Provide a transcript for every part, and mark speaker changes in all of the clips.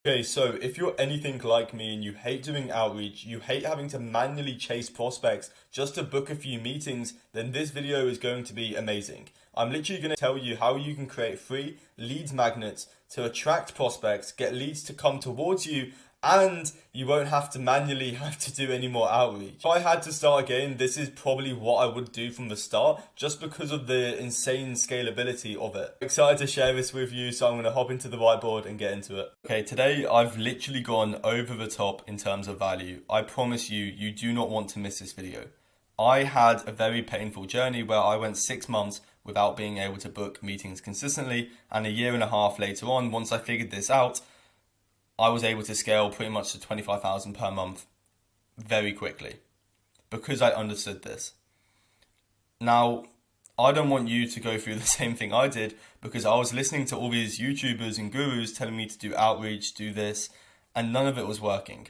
Speaker 1: Okay, so if you're anything like me and you hate doing outreach, you hate having to manually chase prospects just to book a few meetings, then this video is going to be amazing. I'm literally going to tell you how you can create free leads magnets to attract prospects, get leads to come towards you, and you won't have to manually have to do any more outreach. If I had to start again, this is probably what I would do from the start, just because of the insane scalability of it. Excited to share this with you, so I'm going to hop into the whiteboard and get into it. Okay, today I've literally gone over the top in terms of value. I promise you, you do not want to miss this video. I had a very painful journey where I went 6 months without being able to book meetings consistently, and a year and a half later on, once I figured this out, I was able to scale pretty much to 25,000 per month very quickly because I understood this. Now, I don't want you to go through the same thing I did because I was listening to all these YouTubers and gurus telling me to do outreach, do this, and none of it was working.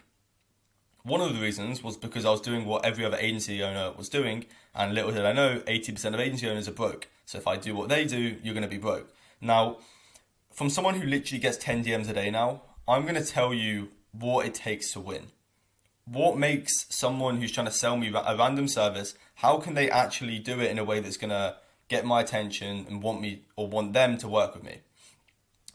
Speaker 1: One of the reasons was because I was doing what every other agency owner was doing, and little did I know, 80% of agency owners are broke. So if I do what they do, you're going to be broke. Now, from someone who literally gets 10 DMs a day now, I'm going to tell you what it takes to win. What makes someone who's trying to sell me a random service, how can they actually do it in a way that's going to get my attention and want me or want them to work with me?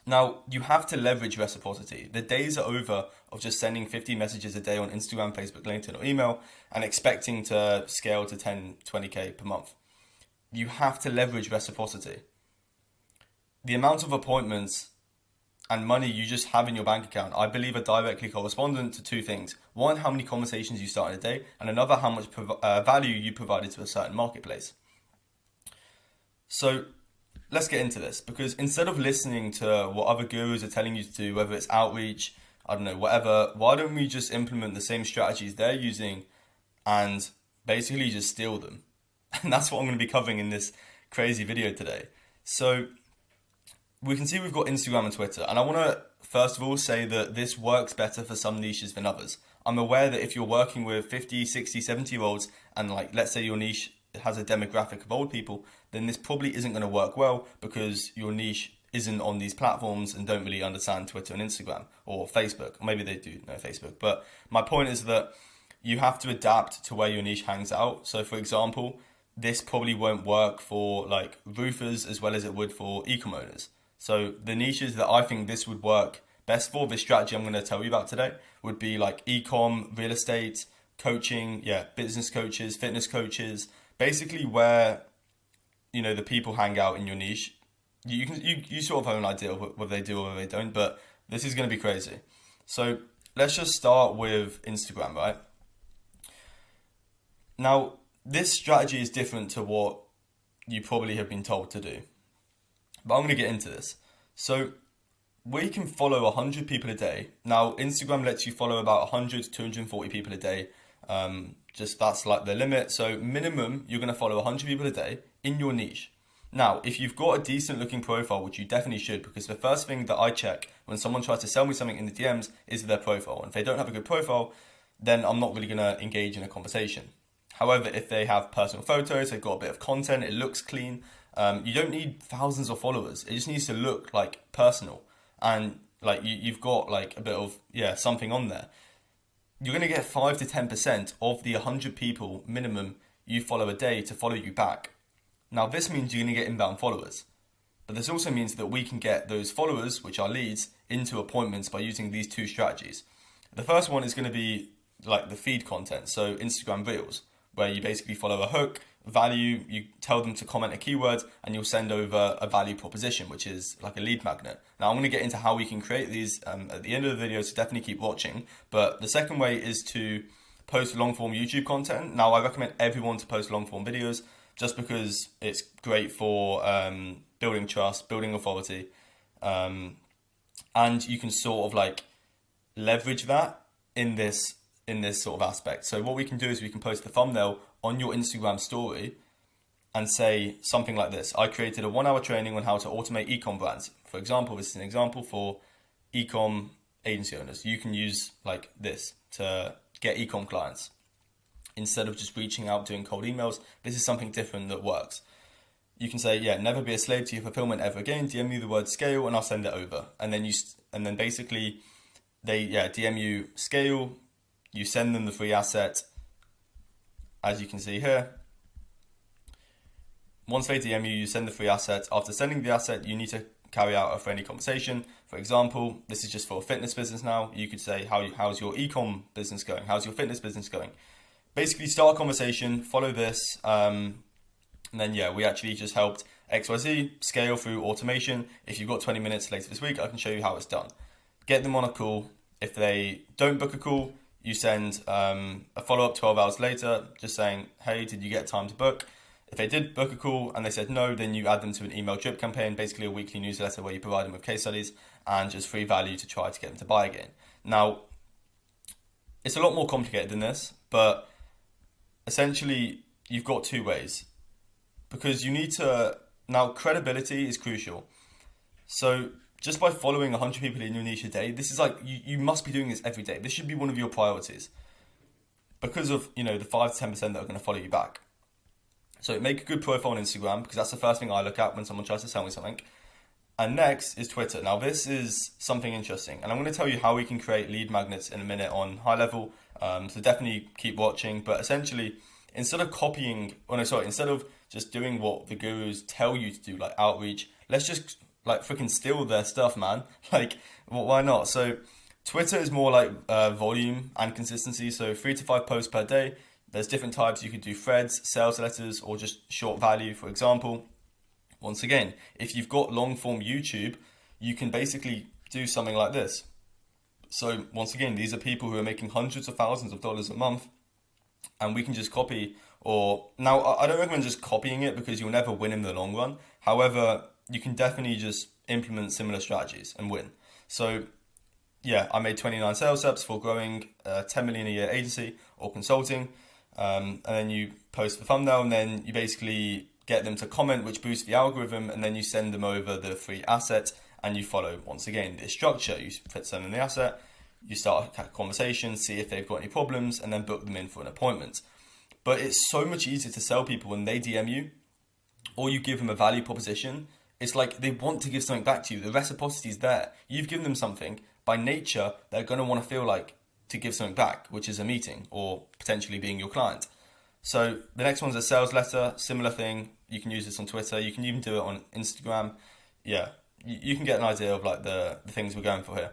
Speaker 1: Now, you have to leverage reciprocity. The days are over of just sending 50 messages a day on Instagram, Facebook, LinkedIn, or email and expecting to scale to 10, 20K per month. You have to leverage reciprocity. The amount of appointments and money you just have in your bank account, I believe, are directly correspondent to two things. One, how many conversations you start in a day, and another, how much value you provided to a certain marketplace. So let's get into this, because instead of listening to what other gurus are telling you to do, whether it's outreach, I don't know, whatever, why don't we just implement the same strategies they're using and basically just steal them? And that's what I'm going to be covering in this crazy video today. So we can see we've got Instagram and Twitter, and I want to first of all say that this works better for some niches than others. I'm aware that if you're working with 50, 60, 70-year-olds, and like let's say your niche has a demographic of old people, then this probably isn't going to work well because your niche isn't on these platforms and don't really understand Twitter and Instagram or Facebook. Or maybe they do know Facebook, but my point is that you have to adapt to where your niche hangs out. So for example, this probably won't work for like roofers as well as it would for e-com owners. So the niches that I think this would work best for, this strategy I'm going to tell you about today, would be like e-com, real estate, coaching, business coaches, fitness coaches, basically where, you know, the people hang out in your niche. You sort of have an idea of whether they do or whether they don't, but this is going to be crazy. So let's just start with Instagram, right? Now, this strategy is different to what you probably have been told to do, but I'm going to get into this. So we can follow 100 people a day. Now, Instagram lets you follow about 100 to 240 people a day. Just that's like the limit. So minimum, you're going to follow 100 people a day in your niche. Now, if you've got a decent looking profile, which you definitely should, because the first thing that I check when someone tries to sell me something in the DMs is their profile. And if they don't have a good profile, then I'm not really going to engage in a conversation. However, if they have personal photos, they've got a bit of content, it looks clean, you don't need thousands of followers. It just needs to look like personal and like you've got like a bit of, something on there. You're going to get 5 to 10% of the 100 people minimum you follow a day to follow you back. Now, this means you're going to get inbound followers. But this also means that we can get those followers, which are leads, into appointments by using these two strategies. The first one is going to be like the feed content, so Instagram Reels, where you basically follow a hook, value, you tell them to comment a keyword, and you'll send over a value proposition, which is like a lead magnet. Now, I'm going to get into how we can create these at the end of the video, so definitely keep watching. But the second way is to post long-form YouTube content. Now, I recommend everyone to post long-form videos just because it's great for building trust, building authority, and you can sort of like leverage that in this sort of aspect. So what we can do is we can post the thumbnail on your Instagram story and say something like this: I created a 1-hour training on how to automate ecom brands. For example, this is an example for ecom agency owners. You can use like this to get ecom clients. Instead of just reaching out doing cold emails, this is something different that works. You can say, never be a slave to your fulfillment ever again. DM me the word scale and I'll send it over. And then basically they DM you Scale, you send them the free asset, as you can see here. Once they DM you, you send the free asset. After sending the asset, you need to carry out a friendly conversation. For example, this is just for a fitness business now. You could say, how's your e-com business going? How's your fitness business going? Basically, start a conversation, follow this, and then we actually just helped XYZ scale through automation. If you've got 20 minutes later this week, I can show you how it's done. Get them on a call. If they don't book a call, you send a follow-up 12 hours later, just saying, hey, did you get time to book? If they did book a call and they said no, then you add them to an email drip campaign, basically a weekly newsletter where you provide them with case studies and just free value to try to get them to buy again. Now, it's a lot more complicated than this, but essentially you've got two ways, because you need to, now credibility is crucial. So just by following 100 people in your niche a day, this is like, you must be doing this every day. This should be one of your priorities because of, the 5 to 10% that are going to follow you back. So make a good profile on Instagram, because that's the first thing I look at when someone tries to sell me something. And next is Twitter. Now this is something interesting, and I'm going to tell you how we can create lead magnets in a minute on High Level. So definitely keep watching. But essentially, instead of just doing what the gurus tell you to do, like outreach, let's just freaking steal their stuff, man. Why not? So Twitter is more like volume and consistency. So 3 to 5 posts per day. There's different types. You could do threads, sales letters, or just short value, for example. Once again, if you've got long form YouTube, you can basically do something like this. So once again, these are people who are making hundreds of thousands of dollars a month, and we can just copy, or now I don't recommend just copying it because you'll never win in the long run. However, you can definitely just implement similar strategies and win. So I made 29 sales steps for growing a 10 million a year agency or consulting. And then you post the thumbnail, and then you basically get them to comment, which boosts the algorithm, and then you send them over the free asset, and you follow, once again, this structure. You send them the asset, you start a conversation, see if they've got any problems, and then book them in for an appointment. But it's so much easier to sell people when they DM you, or you give them a value proposition. It's like they want to give something back to you. The reciprocity is there. You've given them something. By nature, they're going to want to feel like to give something back, which is a meeting or potentially being your client. So the next one's a sales letter, similar thing. You can use this on Twitter. You can even do it on Instagram. You can get an idea of the things we're going for here.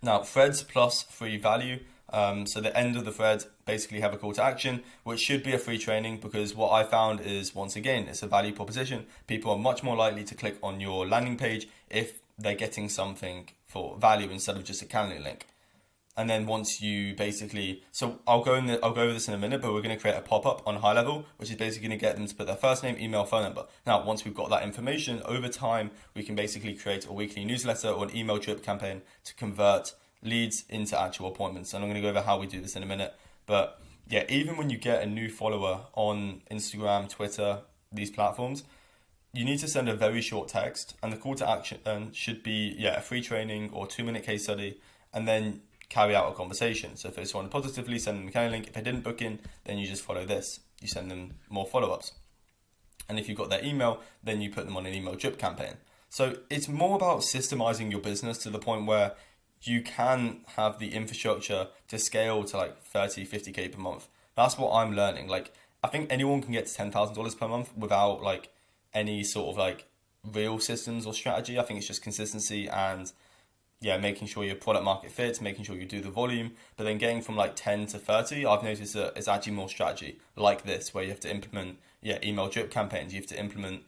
Speaker 1: Now, threads plus free value. So the end of the thread basically have a call to action, which should be a free training, because what I found is, once again, it's a value proposition. People are much more likely to click on your landing page if they're getting something for value instead of just a calendar link. And then once you so I'll go over this in a minute, but we're going to create a pop-up on High Level, which is basically going to get them to put their first name, email, phone number. Now, once we've got that information, over time, we can basically create a weekly newsletter or an email drip campaign to convert leads into actual appointments. And I'm going to go over how we do this in a minute. But even when you get a new follower on Instagram, Twitter, these platforms, you need to send a very short text, and the call to action should be a free training or 2-minute case study, and then carry out a conversation. So if they respond positively, send them a calendar link. If they didn't book in, then you just follow this. You send them more follow-ups. And if you've got their email, then you put them on an email drip campaign. So it's more about systemizing your business to the point where you can have the infrastructure to scale to 30, 50K per month. That's what I'm learning. I think anyone can get to $10,000 per month without any sort of real systems or strategy. I think it's just consistency and making sure your product market fits, making sure you do the volume. But then getting from 10 to 30, I've noticed that it's actually more strategy like this, where you have to implement email drip campaigns. You have to implement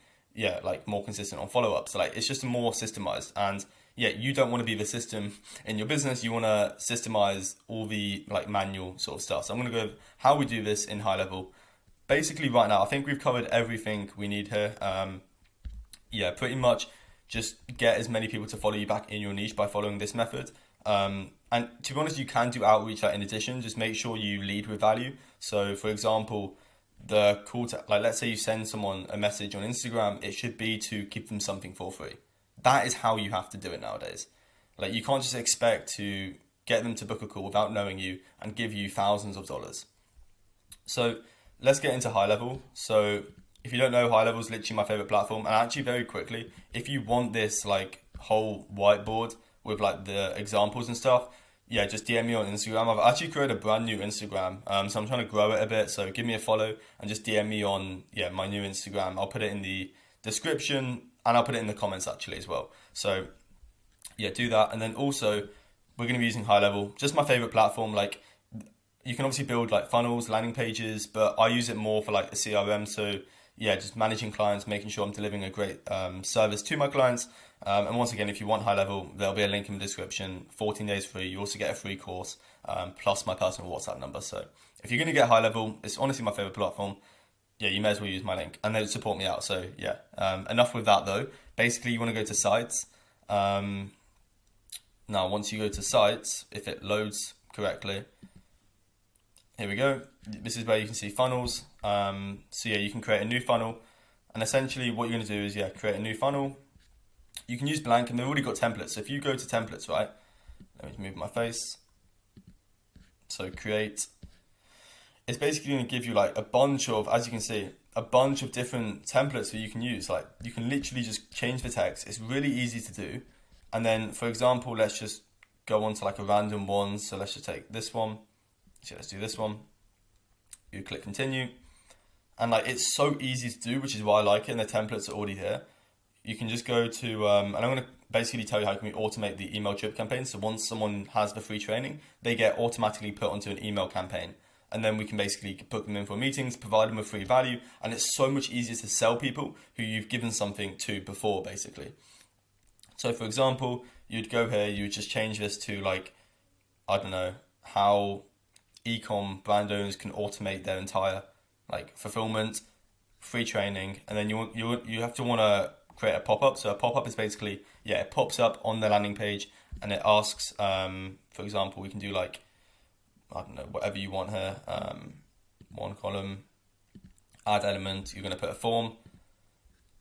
Speaker 1: more consistent on follow-ups. So it's just more systemized. And you don't want to be the system in your business. You want to systemize all the manual sort of stuff. So I'm going to go over how we do this in High Level. Basically right now, I think we've covered everything we need here. Pretty much just get as many people to follow you back in your niche by following this method. And to be honest, you can do outreach in addition. Just make sure you lead with value. So for example, the call to, let's say you send someone a message on Instagram, it should be to give them something for free. That is how you have to do it nowadays. You can't just expect to get them to book a call without knowing you and give you thousands of dollars. So let's get into High Level. So if you don't know, High Level is literally my favorite platform. And actually, very quickly, if you want this whole whiteboard with the examples and stuff, yeah, just DM me on Instagram. I've actually created a brand new Instagram, so I'm trying to grow it a bit. So give me a follow and just DM me on, yeah, my new Instagram. I'll put it in the description and I'll put it in the comments actually as well. So yeah, do that. And then also we're going to be using High Level, just my favorite platform. Like you can obviously build like funnels, landing pages, but I use it more for like a CRM. So yeah, just managing clients, making sure I'm delivering a great service to my clients. And once again, if you want High Level, there'll be a link in the description. 14 days free. You also get a free course, plus my personal WhatsApp number. So if you're going to get High Level, it's honestly my favorite platform. Yeah, you may as well use my link and they would support me out. So yeah, enough with that though. Basically, you want to go to sites. Now, once you go to sites, if it loads correctly, here we go. This is where you can see funnels. So yeah, you can create a new funnel. And essentially what you're going to do is, yeah, create a new funnel. You can use blank and they've already got templates. So if you go to templates, right, let me move my face. So create, it's basically going to give you like a bunch of, as you can see, a bunch of different templates that you can use. Like you can literally just change the text. It's really easy to do. And then for example, let's just go on to like a random one. So let's just take this one. So let's do this one. You click continue. And like it's so easy to do, which is why I like it. And the templates are already here. You can just go to, and I'm going to basically tell you how you can automate the email drip campaign. So once someone has the free training, they get automatically put onto an email campaign. And then we can basically put them in for meetings, provide them with free value. And it's so much easier to sell people who you've given something to before, basically. So for example, you'd go here, you would just change this to like, I don't know, how e-com brand owners can automate their entire like fulfillment, free training. And then you have to want to create a pop-up. So a pop-up is basically, yeah, it pops up on the landing page and it asks, for example, we can do like, I don't know, whatever you want here. One column, add element, you're going to put a form.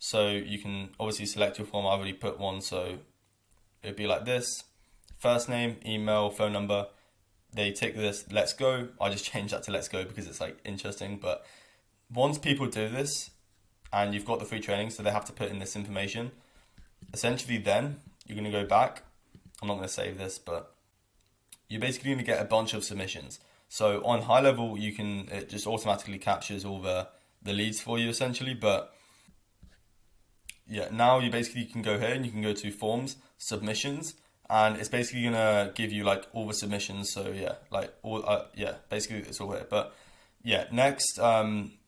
Speaker 1: So you can obviously select your form. I already put one, so it'd be like this. First name, email, phone number. They tick this, let's go. I just changed that to let's go because it's like interesting. But once people do this, and you've got the free training, so they have to put in this information. Essentially then, you're going to go back. I'm not going to save this, but you're basically going to get a bunch of submissions. So on High Level, it just automatically captures all the leads for you essentially. But yeah, now you basically can go here and you can go to forms, submissions, and it's basically going to give you like all the submissions. So yeah, like all, basically it's all here. But yeah, next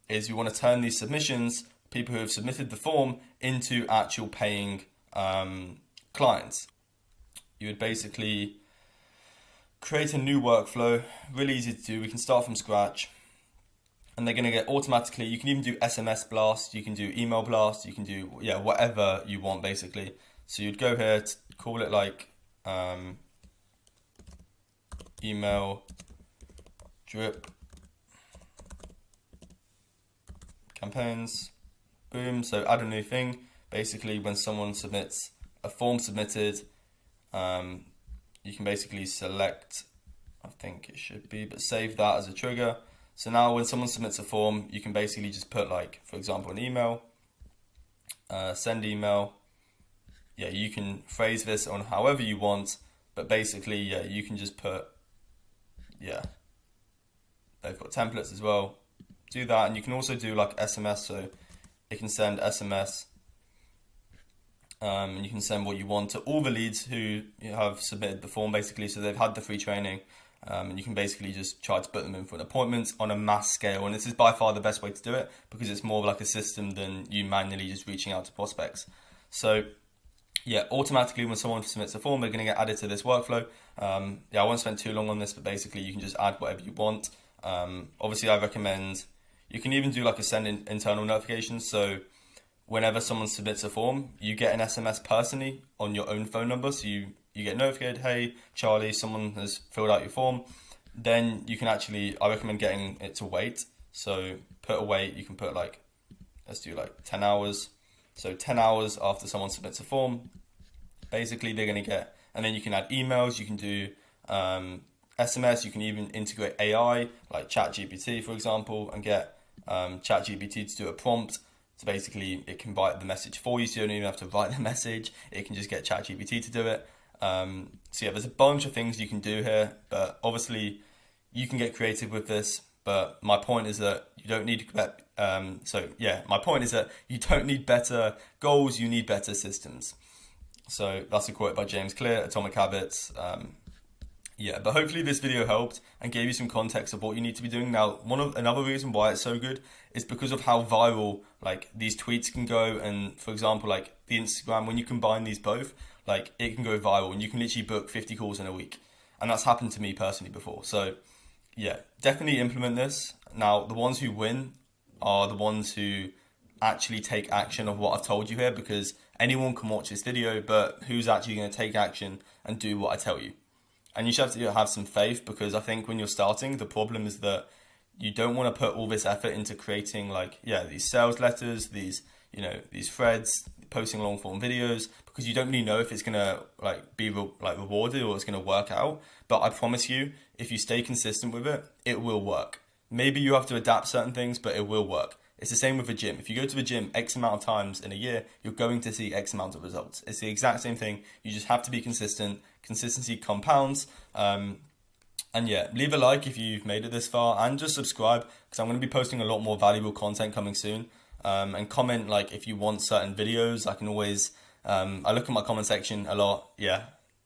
Speaker 1: is you want to turn these submissions, people who have submitted the form, into actual paying clients. You would basically create a new workflow, really easy to do. We can start from scratch and they're going to get automatically, you can even do SMS blast, you can do email blast, you can do, yeah, whatever you want basically. So you'd go here to call it like email drip campaigns. Boom, so add a new thing. Basically, when someone submits a form submitted, you can basically select, I think it should be, but save that as a trigger. So now when someone submits a form, you can basically just put like, for example, an email, send email. Yeah, you can phrase this on however you want, but basically, yeah, you can just put, yeah, they've got templates as well. Do that, and you can also do like SMS, so it can send SMS, and you can send what you want to all the leads who have submitted the form basically, so they've had the free training, and you can basically just try to put them in for an appointment on a mass scale. And this is by far the best way to do it because it's more like a system than you manually just reaching out to prospects. So yeah, automatically when someone submits a form, they're going to get added to this workflow. Yeah, I won't spend too long on this, but basically you can just add whatever you want. Obviously I recommend, you can even do like a send internal notifications. So whenever someone submits a form, you get an SMS personally on your own phone number. So you get notified, hey, Charlie, someone has filled out your form. Then you can actually, I recommend getting it to wait. So put a wait, you can put like, let's do like 10 hours. So 10 hours after someone submits a form, basically they're going to get, and then you can add emails, you can do SMS, you can even integrate AI, like ChatGPT, for example, and get ChatGPT to do a prompt. So basically it can write the message for you, so you don't even have to write the message. It can just get ChatGPT to do it. So yeah, there's a bunch of things you can do here, but obviously you can get creative with this. But my point is that you don't need my point is that you don't need better goals, you need better systems. So that's a quote by James Clear, Atomic Habits. Yeah, but hopefully this video helped and gave you some context of what you need to be doing. Now, another reason why it's so good is because of how viral like these tweets can go. And for example, like the Instagram, when you combine these both, like it can go viral and you can literally book 50 calls in a week. And that's happened to me personally before. So yeah, definitely implement this. Now, the ones who win are the ones who actually take action of what I've told you here, because anyone can watch this video, but who's actually going to take action and do what I tell you? And you should have to have some faith, because I think when you're starting, the problem is that you don't want to put all this effort into creating these sales letters, these threads, posting long form videos, because you don't really know if it's gonna be rewarded or it's gonna work out. But I promise you, if you stay consistent with it, it will work. Maybe you have to adapt certain things, but it will work. It's the same with the gym. If you go to the gym X amount of times in a year, you're going to see X amount of results. It's the exact same thing. You just have to be consistent. Consistency compounds. And yeah, leave a like if you've made it this far, and just subscribe, because I'm going to be posting a lot more valuable content coming soon. And comment if you want certain videos. I can always, I look at my comment section a lot. Yeah.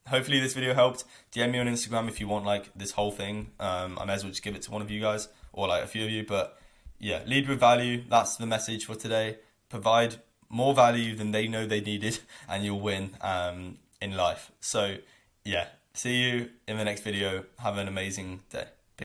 Speaker 1: Hopefully this video helped. DM me on Instagram if you want this whole thing. I may as well just give it to one of you guys, or a few of you. But yeah, lead with value. That's the message for today. Provide more value than they know they needed, and you'll win in life. So yeah, see you in the next video. Have an amazing day.